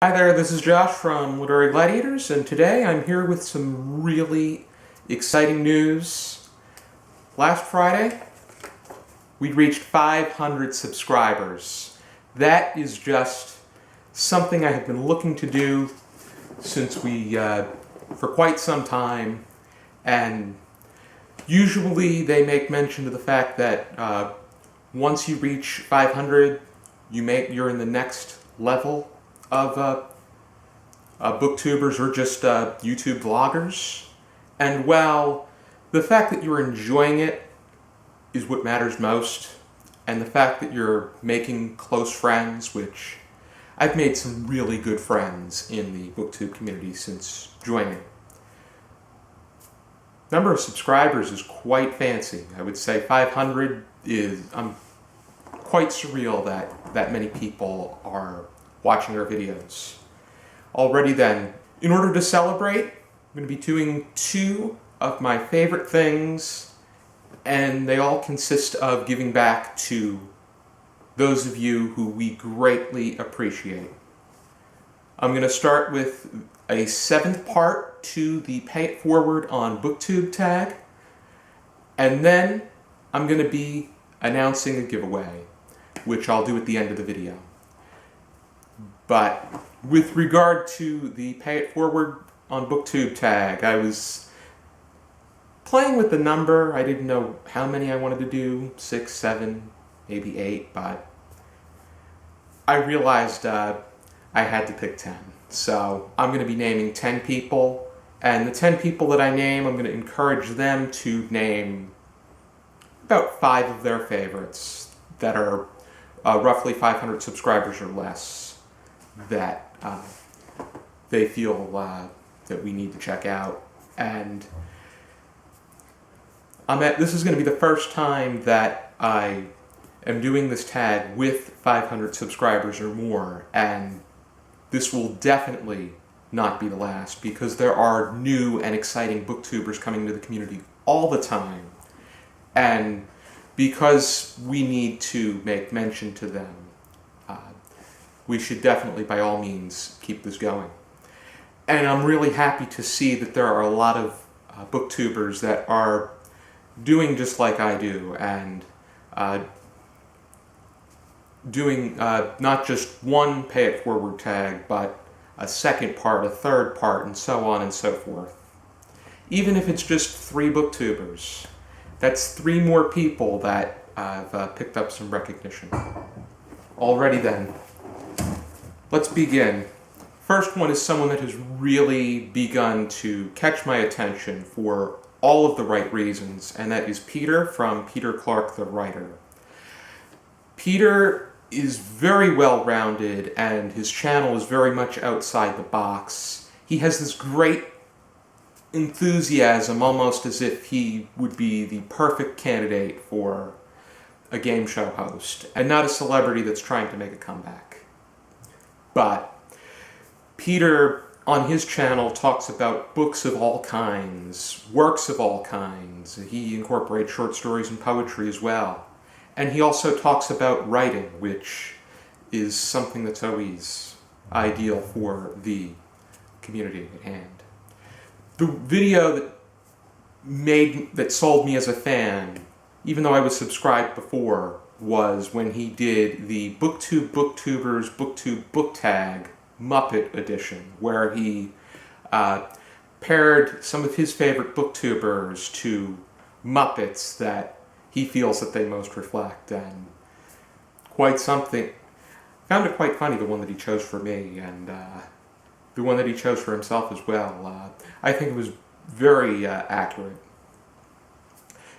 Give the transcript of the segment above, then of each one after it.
Hi there, this is Josh from Literary Gladiators, and today I'm here with some really exciting news. Last Friday, we reached 500 subscribers. That is just something I have been looking to do since for quite some time, and usually they make mention of the fact that once you reach 500, you're in the next level of booktubers or just YouTube vloggers. And while the fact that you're enjoying it is what matters most, and the fact that you're making close friends, which I've made some really good friends in the Booktube community since joining. Number of subscribers is quite fancy. I would say 500 is quite surreal that many people are watching our videos. Already then, in order to celebrate, I'm going to be doing two of my favorite things, and they all consist of giving back to those of you who we greatly appreciate. I'm going to start with a 7th part to the Pay It Forward on Booktube tag, and then I'm going to be announcing a giveaway, which I'll do at the end of the video. But with regard to the Pay It Forward on Booktube tag, I was playing with the number. I didn't know how many I wanted to do, 6, 7, maybe 8, but I realized I had to pick 10. So I'm going to be naming 10 people, and the 10 people that I name, I'm going to encourage them to name about 5 of their favorites that are roughly 500 subscribers or less, that they feel that we need to check out. And this is going to be the first time that I am doing this tag with 500 subscribers or more, and this will definitely not be the last, because there are new and exciting booktubers coming to the community all the time, and because we need to make mention to them, we should definitely, by all means, keep this going. And I'm really happy to see that there are a lot of booktubers that are doing just like I do, and doing not just one Pay It Forward tag, but a 2nd part, a 3rd part, and so on and so forth. Even if it's just 3 booktubers, that's 3 more people that have picked up some recognition. Alrighty then. Let's begin. First one is someone that has really begun to catch my attention for all of the right reasons, and that is Peter from Peter Clark the Writer. Peter is very well-rounded, and his channel is very much outside the box. He has this great enthusiasm, almost as if he would be the perfect candidate for a game show host, and not a celebrity that's trying to make a comeback. But Peter, on his channel, talks about books of all kinds, works of all kinds. He incorporates short stories and poetry as well. And he also talks about writing, which is something that's always ideal for the community at hand. The video that sold me as a fan, even though I was subscribed before, was when he did the Booktubers Booktube book tag Muppet edition, where he paired some of his favorite booktubers to Muppets that he feels that they most reflect, and quite something. Found it quite funny, the one that he chose for me, and the one that he chose for himself as well. I think it was very accurate.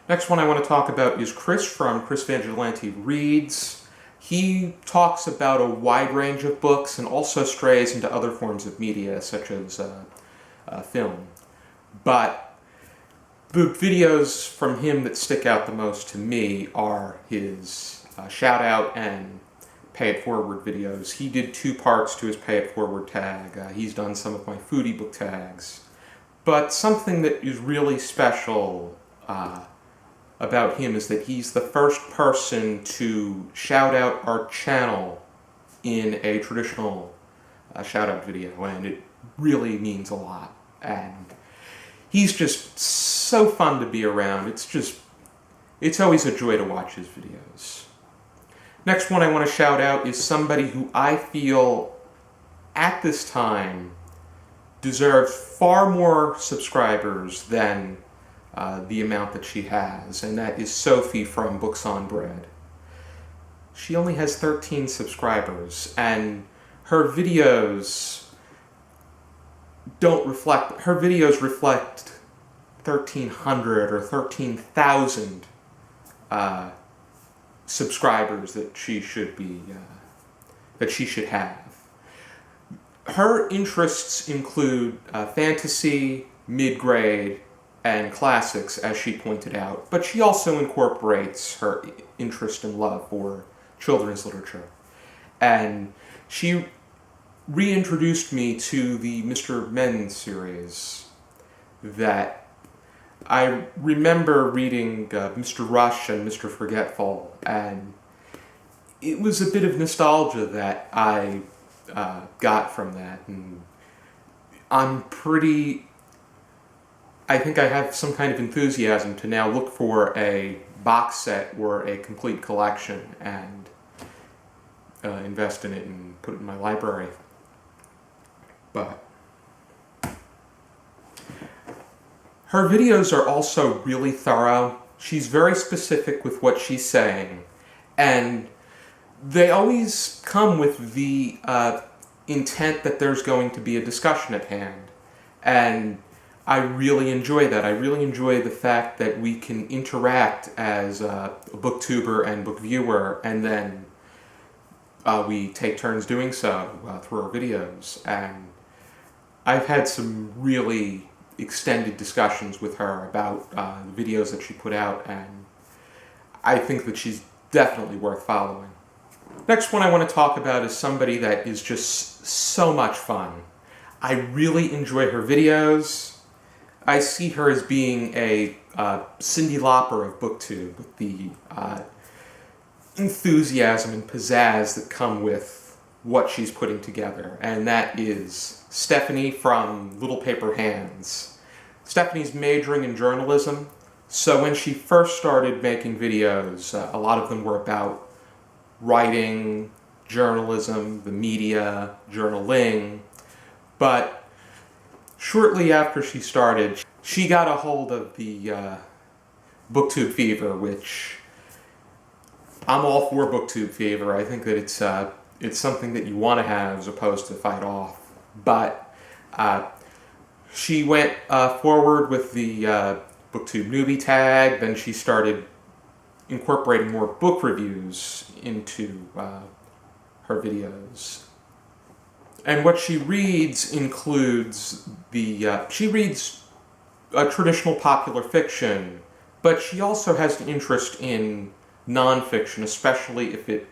Next one I want to talk about is Chris from Chris Vigilante Reads. He talks about a wide range of books and also strays into other forms of media, such as film. But the videos from him that stick out the most to me are his shout-out and Pay It Forward videos. He did 2 parts to his Pay It Forward tag. He's done some of my foodie book tags. But something that is really special about him is that he's the first person to shout out our channel in a traditional a shout-out video, and it really means a lot. And he's just so fun to be around. It's always a joy to watch his videos. Next one I want to shout out is somebody who I feel at this time deserves far more subscribers than the amount that she has, and that is Sophie from Books on Bread. She only has 13 subscribers, and her videos reflect 1,300 or 13,000 subscribers that she should have. Her interests include fantasy, mid-grade, and classics, as she pointed out, but she also incorporates her interest and love for children's literature. And she reintroduced me to the Mr. Men series that I remember reading Mr. Rush and Mr. Forgetful, and it was a bit of nostalgia that I got from that, and I think I have some kind of enthusiasm to now look for a box set or a complete collection and invest in it and put it in my library. But her videos are also really thorough. She's very specific with what she's saying, and they always come with the intent that there's going to be a discussion at hand. And I really enjoy that. I really enjoy the fact that we can interact as a booktuber and book viewer, and then we take turns doing so through our videos. And I've had some really extended discussions with her about the videos that she put out, and I think that she's definitely worth following. Next one I want to talk about is somebody that is just so much fun. I really enjoy her videos. I see her as being a Cyndi Lauper of Booktube, with the enthusiasm and pizzazz that come with what she's putting together, and that is Stephanie from Little Paper Hands. Stephanie's majoring in journalism, so when she first started making videos, a lot of them were about writing, journalism, the media, journaling, but shortly after she started, she got a hold of the Booktube fever, which I'm all for Booktube fever. I think that it's something that you want to have as opposed to fight off. But she went forward with the Booktube newbie tag. Then she started incorporating more book reviews into her videos. And what she reads includes she reads traditional popular fiction, but she also has an interest in nonfiction, especially if it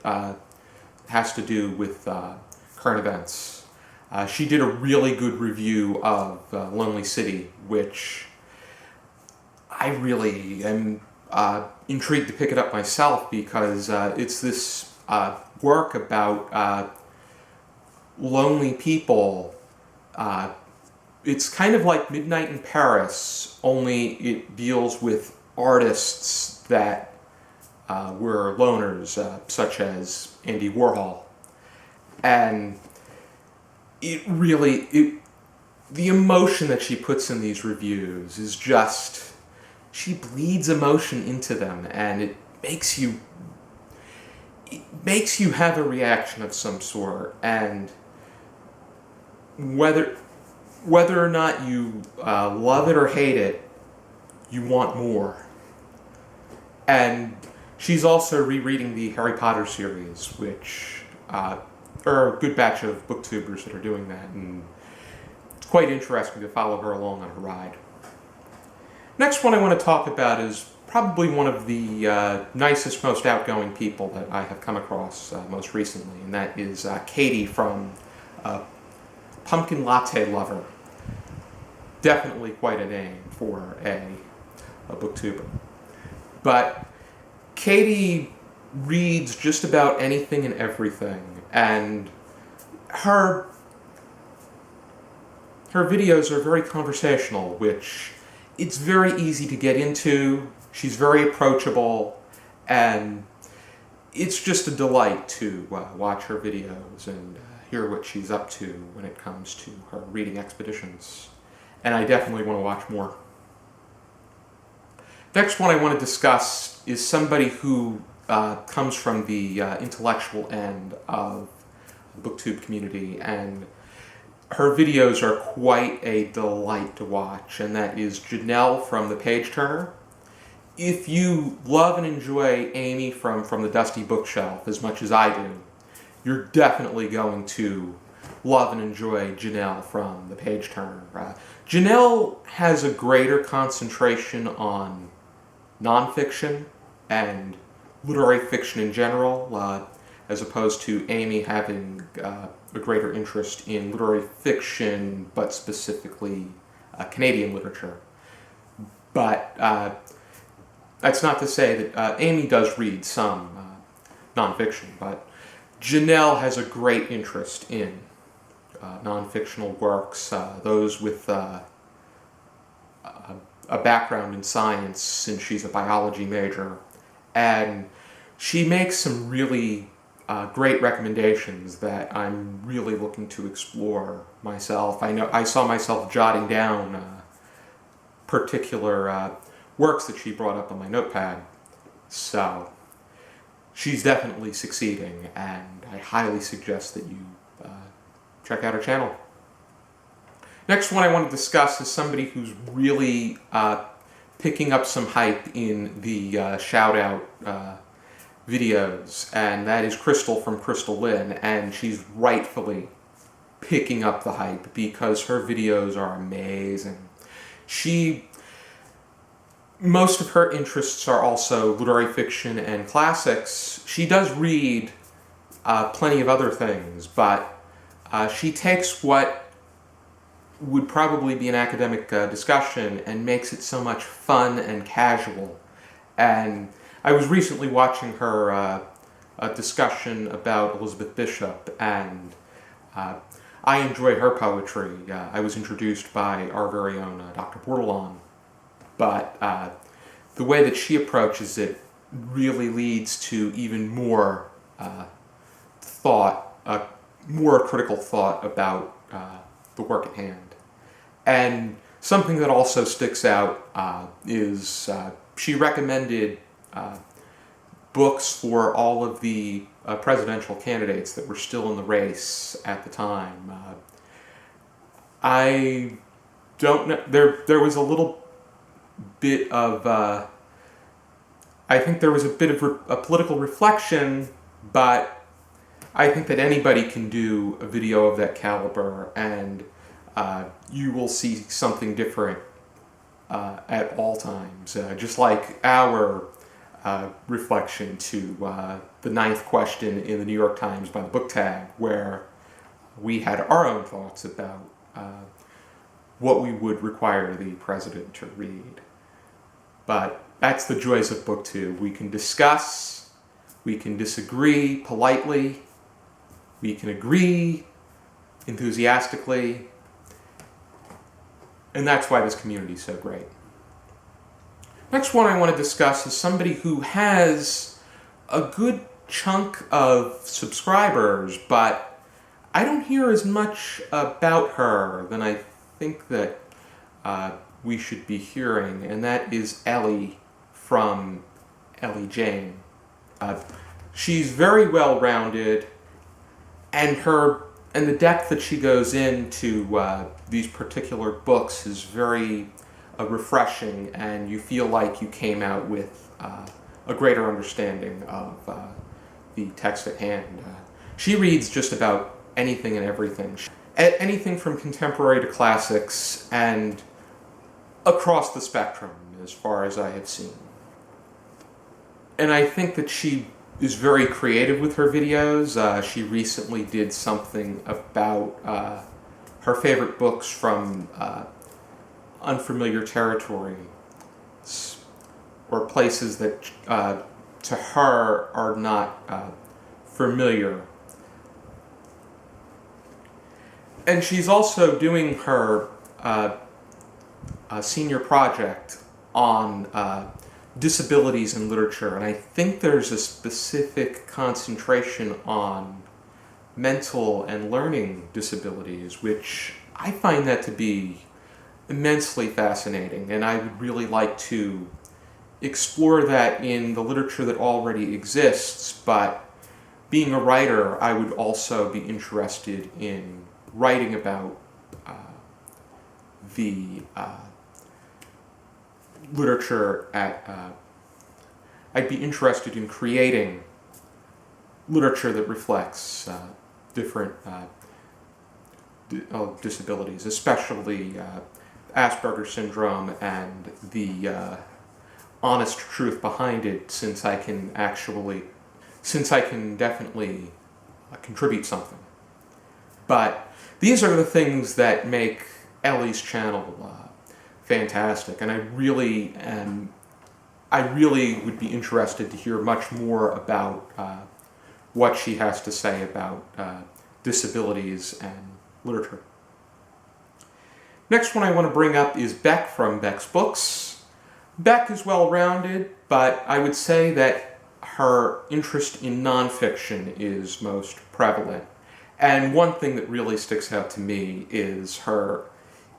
has to do with current events. She did a really good review of Lonely City, which I really am intrigued to pick it up myself, because it's this work about lonely people. It's kind of like Midnight in Paris, only it deals with artists that were loners, such as Andy Warhol. And the emotion that she puts in these reviews is just, she bleeds emotion into them, and it makes you have a reaction of some sort, and whether or not you love it or hate it, you want more. And she's also rereading the Harry Potter series, which are a good batch of booktubers that are doing that, and it's quite interesting to follow her along on her ride. Next one I want to talk about is probably one of the nicest, most outgoing people that I have come across most recently, and that is Katie from Pumpkin Latte Lover. Definitely quite a name for a booktuber. But Katie reads just about anything and everything, and her her videos are very conversational, which it's very easy to get into. She's very approachable, and it's just a delight to watch her videos and hear what she's up to when it comes to her reading expeditions. And I definitely want to watch more. Next one I want to discuss is somebody who comes from the intellectual end of the Booktube community, and her videos are quite a delight to watch, and that is Janelle from The Page Turner. If you love and enjoy Amy from the Dusty Bookshelf as much as I do, you're definitely going to love and enjoy Janelle from The Page Turner. Janelle has a greater concentration on nonfiction and literary fiction in general, as opposed to Amy having a greater interest in literary fiction, but specifically Canadian literature. But that's not to say that Amy does read some nonfiction, but Janelle has a great interest in nonfictional works, those with a background in science, since she's a biology major, and she makes some really great recommendations that I'm really looking to explore myself. I saw myself jotting down particular works that she brought up on my notepad, so she's definitely succeeding, and I highly suggest that you check out her channel. Next one I want to discuss is somebody who's really picking up some hype in the shout-out videos, and that is Crystal from Crystal Lynn, and she's rightfully picking up the hype because her videos are amazing. Most of her interests are also literary fiction and classics. She does read plenty of other things, but she takes what would probably be an academic discussion and makes it so much fun and casual. And I was recently watching her a discussion about Elizabeth Bishop, and I enjoy her poetry. I was introduced by our very own Dr. Bordelon, but the way that she approaches it really leads to even more more critical thought about the work at hand. And something that also sticks out is she recommended books for all of the presidential candidates that were still in the race at the time. I don't know, there was a little bit of, I think there was a bit of a political reflection, but I think that anybody can do a video of that caliber, and you will see something different at all times. Just like our reflection to the 9th question in the New York Times by the book tag, where we had our own thoughts about what we would require the president to read. But that's the joys of Booktube. We can discuss, we can disagree politely, we can agree enthusiastically, and that's why this community is so great. Next one I want to discuss is somebody who has a good chunk of subscribers, but I don't hear as much about her than I think that we should be hearing, and that is Ellie from Ellie Jane. She's very well-rounded, and the depth that she goes into these particular books is very refreshing, and you feel like you came out with a greater understanding of the text at hand. She reads just about anything and everything. Anything from contemporary to classics, and across the spectrum, as far as I have seen. And I think that she is very creative with her videos. She recently did something about her favorite books from unfamiliar territory, or places that to her are not familiar. And she's also doing her senior project on disabilities in literature, and I think there's a specific concentration on mental and learning disabilities, which I find that to be immensely fascinating, and I would really like to explore that in the literature that already exists. But being a writer, I would also be interested in writing about the literature I'd be interested in creating literature that reflects different disabilities, especially Asperger's syndrome and the honest truth behind it, since I can definitely contribute something. But these are the things that make Ellie's channel fantastic, and I really would be interested to hear much more about what she has to say about disabilities and literature. Next one I want to bring up is Beck from Beck's Books. Beck is well-rounded, but I would say that her interest in nonfiction is most prevalent. And one thing that really sticks out to me is her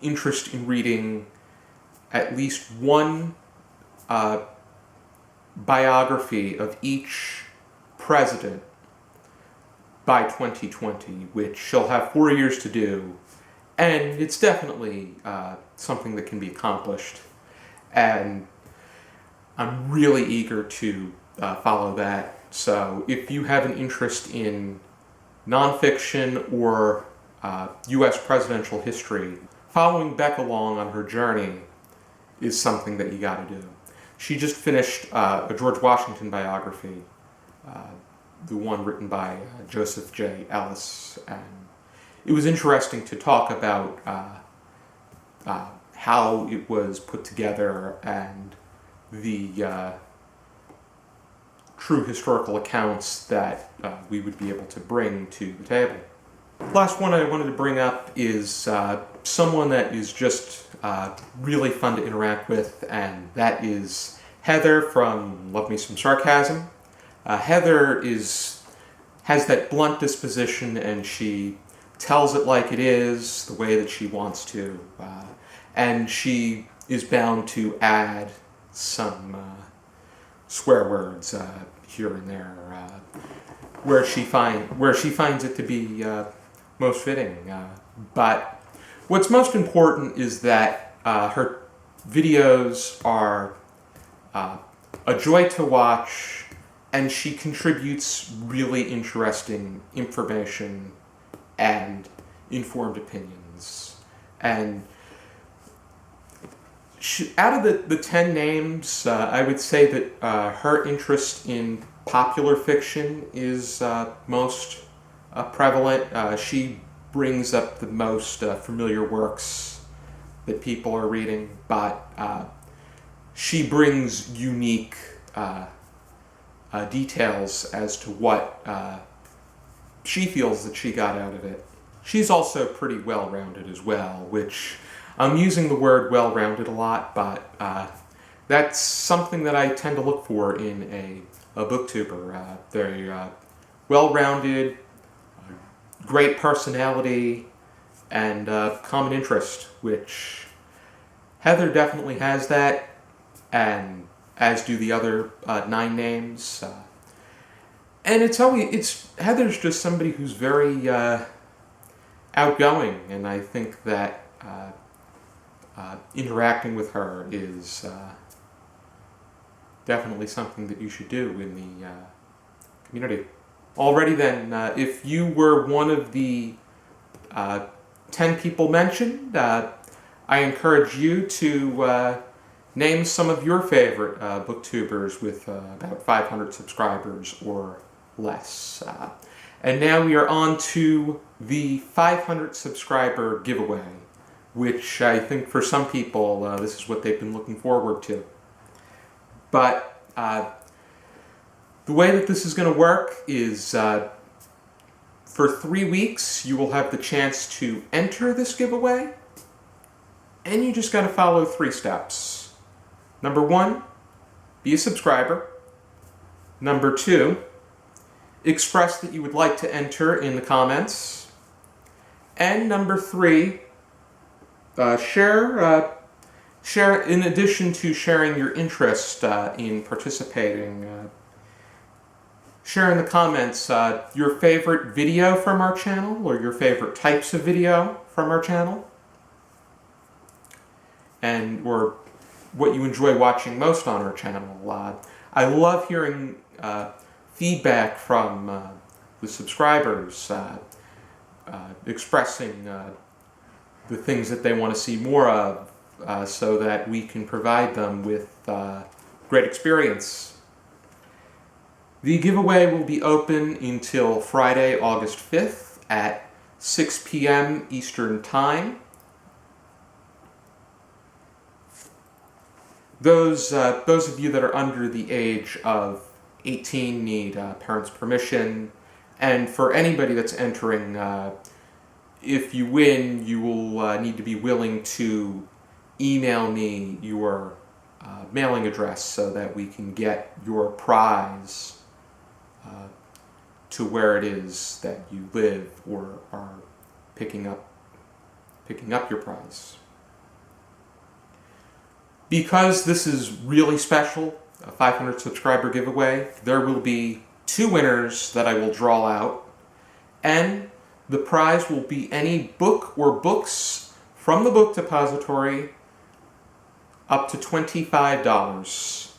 interest in reading at least one biography of each president by 2020, which she'll have 4 years to do, and it's definitely something that can be accomplished, and I'm really eager to follow that. So if you have an interest in nonfiction or U.S. presidential history, following Beck along on her journey is something that you got to do. She just finished a George Washington biography, the one written by Joseph J. Ellis, and it was interesting to talk about how it was put together and the true historical accounts that we would be able to bring to the table. Last one I wanted to bring up is someone that is just really fun to interact with, and that is Heather from Love Me Some Sarcasm. Heather has that blunt disposition, and she tells it like it is, the way that she wants to, and she is bound to add some swear words here and there where she finds it to be most fitting. But what's most important is that her videos are a joy to watch, and she contributes really interesting information and informed opinions. And out of the 10 names, I would say that her interest in popular fiction is most prevalent. She brings up the most familiar works that people are reading, but she brings unique details as to what she feels that she got out of it. She's also pretty well-rounded as well, which I'm using the word well-rounded a lot, but that's something that I tend to look for in a booktuber. They're well-rounded, great personality, and common interest, which Heather definitely has that, and as do the other 9 names. And Heather's just somebody who's very outgoing, and I think that interacting with her is definitely something that you should do in the community. Alrighty then, if you were one of the 10 people mentioned, I encourage you to name some of your favorite booktubers with about 500 subscribers or less. And now we are on to the 500 subscriber giveaway, which I think for some people this is what they've been looking forward to. But the way that this is going to work is For 3 weeks, you will have the chance to enter this giveaway, and you just got to follow 3 steps. Number 1, be a subscriber. Number 2, express that you would like to enter in the comments. And number 3, share, in addition to sharing your interest in participating, share in the comments your favorite video from our channel or your favorite types of video from our channel, and or what you enjoy watching most on our channel. I love hearing feedback from the subscribers expressing the things that they want to see more of, so that we can provide them with great experience. The giveaway will be open until Friday, August 5th at 6 p.m. Eastern Time. Those of you that are under the age of 18 need parents' permission, and for anybody that's entering, if you win, you will need to be willing to email me your mailing address so that we can get your prize to where it is that you live or are picking up your prize. Because this is really special, a 500 subscriber giveaway, there will be 2 winners that I will draw out, and the prize will be any book or books from the Book Depository up to $25,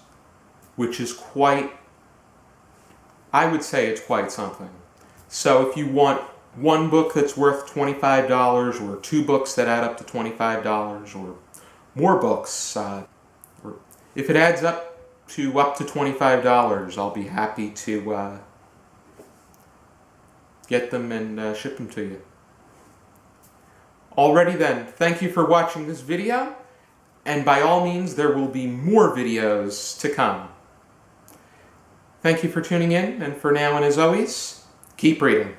which is I would say it's quite something. So if you want 1 book that's worth $25, or 2 books that add up to $25, or more books, or if it adds up to $25, I'll be happy to get them and ship them to you. Alrighty then, thank you for watching this video, and by all means there will be more videos to come. Thank you for tuning in, and for now and as always, keep reading.